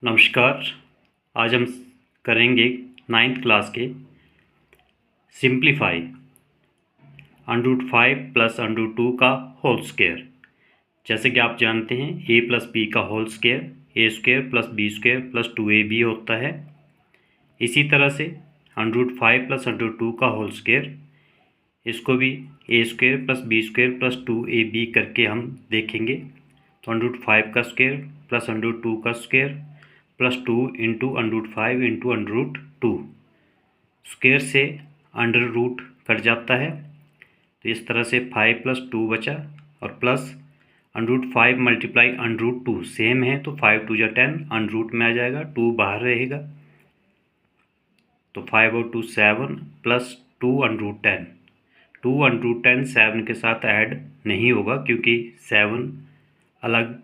नमस्कार। आज हम करेंगे नाइन्थ क्लास के सिंप्लीफाई √5 प्लस √2 का होल स्क्वायर। जैसे कि आप जानते हैं a प्लस बी का whole square A square plus B square plus 2ab होता है। इसी तरह से √5 प्लस √2 का होल स्क्वायर, इसको भी A square plus B square plus 2ab करके हम देखेंगे। तो √5 का स्क्वायर प्लस √2 का square plus 2 into √5 into √2, square से अंडर रूट कट जाता है। तो इस तरह से 5 प्लस 2 बचा और प्लस √5 मल्टीप्लाई √2 सेम है, तो 5 2 जा 10 अंडर में आ जाएगा, 2 बाहर रहेगा। तो 5 और 2 7 प्लस 2 √10, 2 √10 7 के साथ ऐड नहीं होगा क्योंकि 7 अलग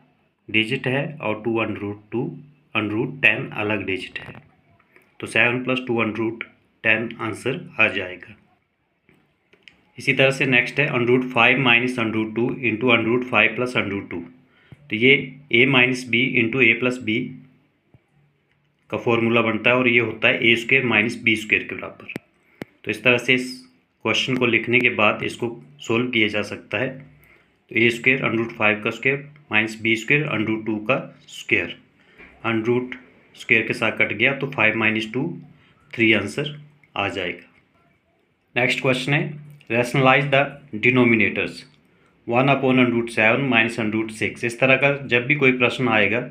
डिजिट है और 2 √10 अलग डिजिट है। तो 7 प्लस 2 √10 आंसर आ जाएगा। इसी तरह से नेक्स्ट है √5 माइनस √2 इंटू √5 प्लस √2। तो ये a minus B into A plus B का फॉर्मूला बनता है और ये होता है A square minus B square के बराबर। तो इस तरह से इस क्वेश्चन को लिखने के बाद इसको सोल्व किया जा सकता है। तो ए स्क्वायर √5 का स्क्वायर माइनस बी स्क्वायर √2 का स्क्वायर, अंडर स्क्वायर के साथ कट गया तो 5 माइनस 2 3 आंसर आ जाएगा। नेक्स्ट क्वेश्चन है रैशनलाइज द डिनोमिनेटर्स 1/√7 माइनस √6। इस तरह का जब भी कोई प्रश्न आएगा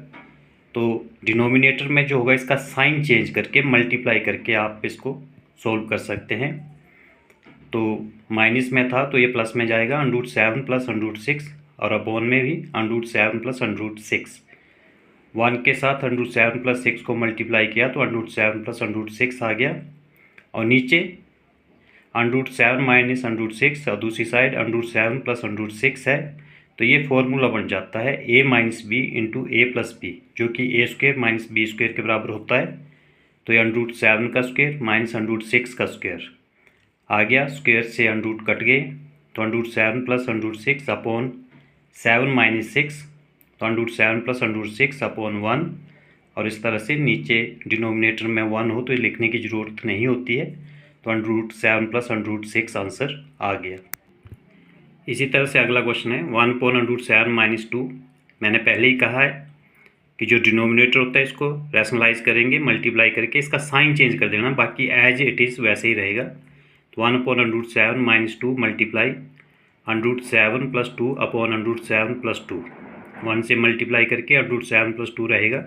तो डिनोमिनेटर में जो होगा इसका साइन चेंज करके मल्टीप्लाई करके आप इसको सोल्व कर सकते हैं। तो माइनस में था तो ये प्लस में जाएगा, √7 प्लस √6, और अपॉन में भी √7 प्लस √6। 1 के साथ √7 प्लस 6 को मल्टीप्लाई किया तो √7 प्लस √6 आ गया, और नीचे √7 माइनस √6 और दूसरी साइड √7 प्लस √6 है। तो ये फॉर्मूला बन जाता है a minus B into A plus B, जो कि A square minus B square के बराबर होता है। तो ये √7 का स्क्वायर माइनस √6 का स्क्वायर आ गया, स्क्वायर से अंडरूट कट गए तो √7 प्लस √6 अपॉन 7 माइनस 6, तो √7 प्लस √6 अपॉन 1। और इस तरह से नीचे डिनोमिनेटर में 1 हो तो ये लिखने की ज़रूरत नहीं होती है। तो √7 प्लस √6 आंसर आ गया। इसी तरह से अगला क्वेश्चन है 1/√7 माइनस 2। मैंने पहले ही कहा है कि जो डिनोमिनेटर होता है इसको रैशनलाइज करेंगे मल्टीप्लाई करके, इसका साइन चेंज कर देना, बाकी एज इट इज़ वैसे ही रहेगा। तो 1/√7 minus 2 multiply √7 plus 2 upon √7 plus 2, 1 से मल्टीप्लाई करके √7 प्लस 2 रहेगा,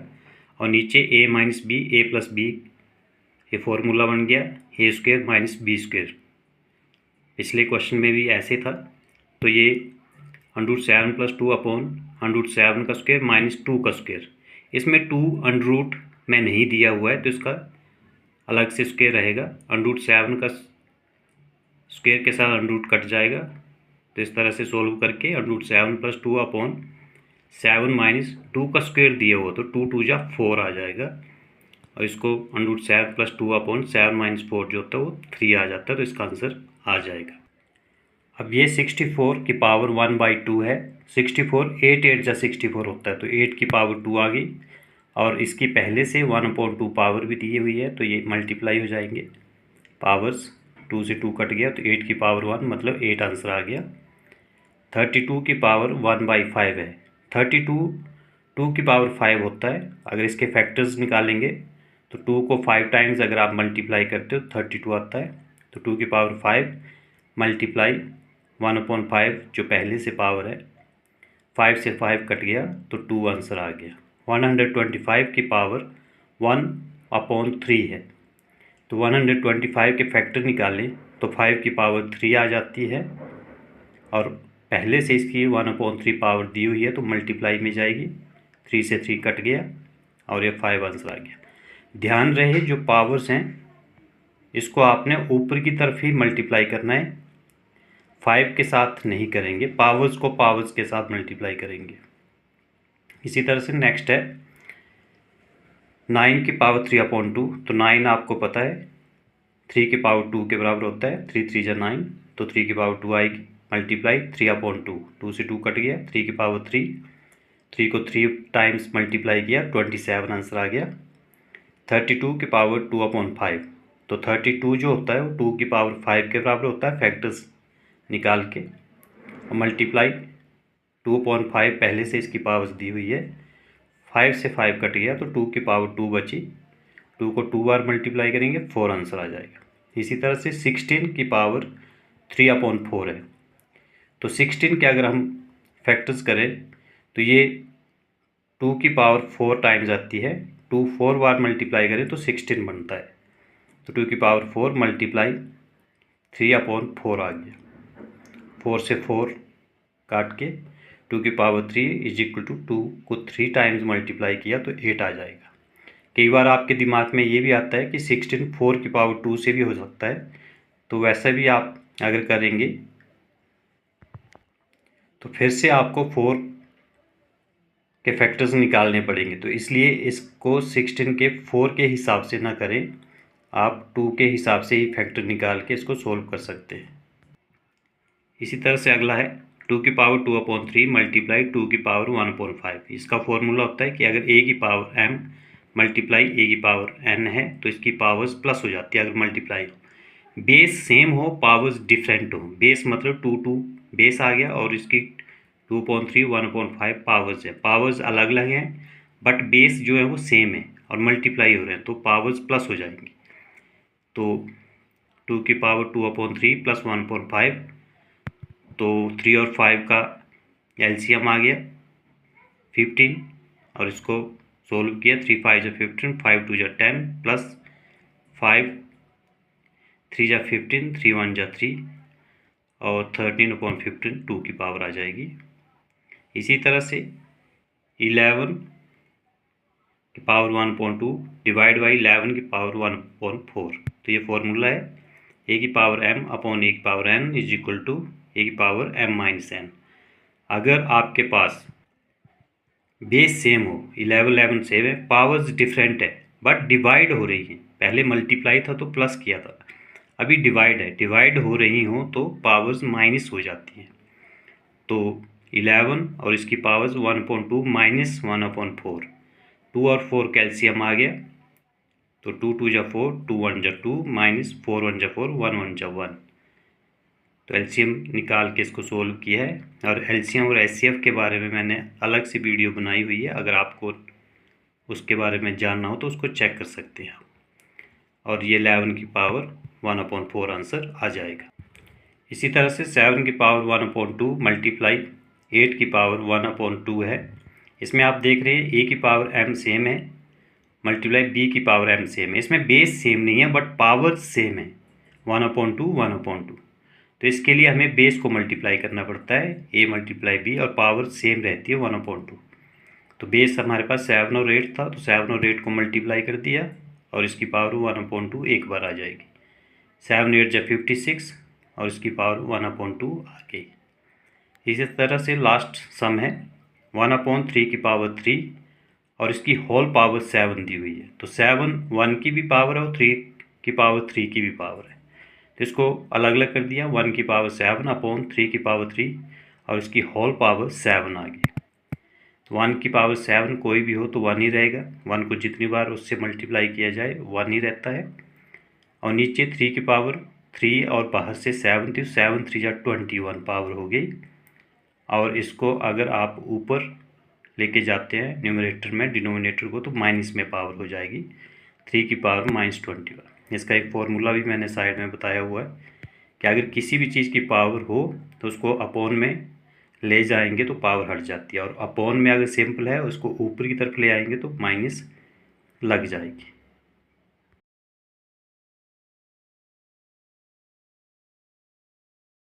और नीचे a minus B A plus B, ये फॉर्मूला बन गया A square minus B square. पिछले क्वेश्चन में भी ऐसे था। तो ये √7 प्लस 2 अपॉन √7 का स्क्वायर माइनस 2 का स्क्वायर, इसमें 2 अंडर में नहीं दिया हुआ है तो इसका अलग से स्क्वायर रहेगा। √7 का स्क्वायर के साथ अंडर कट जाएगा। तो इस तरह से सोल्व करके √7 प्लस 2 अपॉन 7 माइनस 2 का स्क्वायर दिया हुआ तो 2 2 जा 4 आ जाएगा, और इसको √7 प्लस 2 अपॉन 7 माइनस 4 जो होता है वो 3 आ जाता है। तो इसका आंसर आ जाएगा। अब ये 64 की पावर 1/2 है। 64 8 8 जा 64 होता है, तो 8 की पावर 2 आ गई, और इसकी पहले से 1/2 पावर भी दी हुई है तो ये मल्टीप्लाई हो जाएंगे। पावर्स 2 से 2 कट गया तो 8 की पावर 1 मतलब 8 आंसर आ गया। 32 की पावर 1/5 है। 32 2 की पावर 5 होता है। अगर इसके फैक्टर्स निकालेंगे तो 2 को 5 टाइम्स अगर आप मल्टीप्लाई करते हो 32 आता है। तो 2 की पावर 5 मल्टीप्लाई 1/5 जो पहले से पावर है, 5 से 5 कट गया तो 2 आंसर आ गया। 125 की पावर 1/3 है। तो 125 के फैक्टर निकालें तो 5 की पावर 3 आ जाती है, और पहले से इसकी 1/3 पावर दी हुई है तो मल्टीप्लाई में जाएगी, 3 से 3 कट गया और ये 5 आंसर आ गया। ध्यान रहे जो पावर्स हैं इसको आपने ऊपर की तरफ ही मल्टीप्लाई करना है, 5 के साथ नहीं करेंगे, पावर्स को पावर्स के साथ मल्टीप्लाई करेंगे। इसी तरह से नेक्स्ट है 9 की पावर 3/2। तो 9 आपको पता है 3 की पावर 2 के बराबर होता है, 3 3 जा 9, तो 3 की पावर 2 आएगी, मल्टीप्लाई 3/2, 2 से 2 कट गया, 3 की पावर 3, 3 को 3 टाइम्स मल्टीप्लाई किया 27 आंसर आ गया। 32 की पावर 2/5, तो 32 जो होता है वो 2 की पावर 5 के बराबर होता है फैक्टर्स निकाल के, और मल्टीप्लाई 2/5 पहले से इसकी पावर्स दी हुई है, 5 से 5 कट गया तो 2 की पावर 2 बची, 2 को 2 बार मल्टीप्लाई करेंगे 4 आंसर आ जाएगा। इसी तरह से 16 की पावर 3/4 है, तो 16 के अगर हम फैक्टर्स करें तो ये 2 की पावर 4 टाइम्स आती है, 2 4 बार मल्टीप्लाई करें तो 16 बनता है, तो 2 की पावर 4 मल्टीप्लाई 3/4 आ गया। 4 से 4 काट के 2 की पावर 3 इज इक्वल टू 2 को 3 टाइम्स मल्टीप्लाई किया तो 8 आ जाएगा। कई बार आपके दिमाग में ये भी आता है कि 16 4 की पावर 2 से भी हो सकता है, तो वैसा भी आप अगर करेंगे तो फिर से आपको 4 के फैक्टर्स निकालने पड़ेंगे, तो इसलिए इसको 16 के 4 के हिसाब से ना करें, आप 2 के हिसाब से ही फैक्टर निकाल के इसको सोल्व कर सकते हैं। इसी तरह से अगला है 2 की पावर 2/3 मल्टीप्लाई 2 की पावर 1/5। इसका फॉर्मूला होता है कि अगर a की पावर m मल्टीप्लाई a की पावर n है तो इसकी पावर्स प्लस हो जाती है अगर मल्टीप्लाई हो। बेस सेम हो, पावर्स डिफरेंट हो, बेस मतलब 2 बेस आ गया और इसकी 2/3 1/5 पावर्स है, पावर्स अलग अलग हैं बट बेस जो है वो सेम है और मल्टीप्लाई हो रहे हैं तो पावर्स प्लस हो जाएंगी। तो 2 की पावर 2/3 प्लस 1/5, तो 3 और 5 का एलसीएम आ गया 15, और इसको सोल्व किया 3 5 जा 15, 5 2 जा 10 प्लस 5 3 जा 15, 3 1 जा 3 और 13/15 2 की पावर आ जाएगी। इसी तरह से 11 की पावर 1/2 डिवाइड बाई 11 की पावर 1/4, तो ये फॉर्मूला है a की पावर m अपॉन a की power n is equal to a की पावर m माइनस n। अगर आपके पास बेस सेम हो, 11 11 सेम है, पावर्स डिफरेंट है बट डिवाइड हो रही हैं, पहले मल्टीप्लाई था तो प्लस किया था, अभी डिवाइड है, डिवाइड हो रही हो तो पावर्स माइनस हो जाती हैं, तो 11 और इसकी पावर्स 1/2 माइनस 1/4, 2 और 4 कैल्शियम आ गया, तो 2 2 जा 4, 2 1 जा 2 माइनस 4 1 जा 4, 1 1 जा 1, तो एलसीएम निकाल के इसको सोल्व किया है। और एलसीएम और एचसीएफ के बारे में मैंने अलग से वीडियो बनाई हुई है, अगर आपको उसके बारे में जानना हो तो उसको चेक कर सकते हैं। और ये 11 की पावर 1/4 आंसर आ जाएगा। इसी तरह से 7 की पावर 1/2 मल्टीप्लाई 8 की पावर 1/2 है, इसमें आप देख रहे हैं a की पावर m सेम है मल्टीप्लाई b की पावर m सेम है, इसमें बेस सेम नहीं है बट पावर सेम है 1/2 1/2, तो इसके लिए हमें बेस को मल्टीप्लाई करना पड़ता है a मल्टीप्लाई b और पावर सेम रहती है 1/2, तो बेस हमारे पास 7 और 8 था तो 7 और 8 को मल्टीप्लाई कर दिया और इसकी पावर 1/2 एक बार आ जाएगी, 7 8 जा 56 और इसकी पावर 1/2 आ गई। इसी तरह से लास्ट सम है 1/3 की पावर 3 और इसकी होल पावर 7 दी हुई है, तो 7 1 की भी पावर है और 3 की पावर 3 की भी पावर है, तो इसको अलग अलग कर दिया, 1 की पावर 7/3 की पावर 3 और इसकी होल पावर 7 आ गई। तो 1 की पावर 7 कोई भी हो तो 1 ही रहेगा, 1 को जितनी बार उससे मल्टीप्लाई किया जाए 1 ही रहता है, और नीचे 3 की पावर 3 और बाहर से 7 थी, 7 3 जा 21 पावर हो गई, और इसको अगर आप ऊपर लेके जाते हैं न्यूमरेटर में डिनोमिनेटर को तो माइनस में पावर हो जाएगी 3 की पावर -21। इसका एक फॉर्मूला भी मैंने साइड में बताया हुआ है कि अगर किसी भी चीज़ की पावर हो तो उसको अपॉन में ले जाएंगे तो पावर हट जाती है, और अपॉन में अगर सिंपल है उसको ऊपर की तरफ ले आएंगे तो माइनस लग जाएगी।